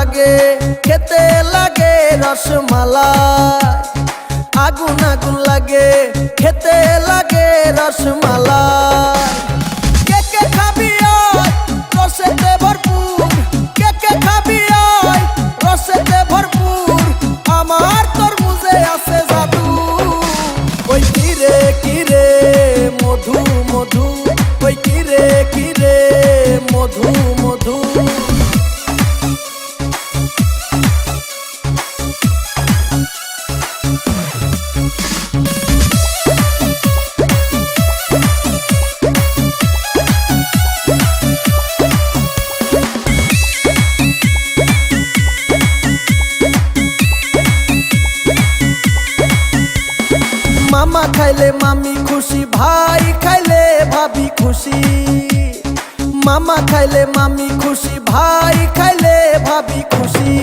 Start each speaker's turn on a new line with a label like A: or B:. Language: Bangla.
A: লাগে খেতে লাগে রসমালাই, আগুন আগুন লাগে খেতে লাগে রসমালাই। কে কে খাবি আয় রসেতে ভরপুর, কে কে খাবি আয় রসেতে ভরপুর, আমার তরমুজে আছে জাদু। ওই কিরে কিরে মধু মধু, ওই কিরে কিরে মধু মধু। মামা খাইলে মামি খুশি, ভাই খাইলে ভাবি খুশি। মামা খাইলে মামি খুশি, ভাই খাইলে ভাবি খুশি।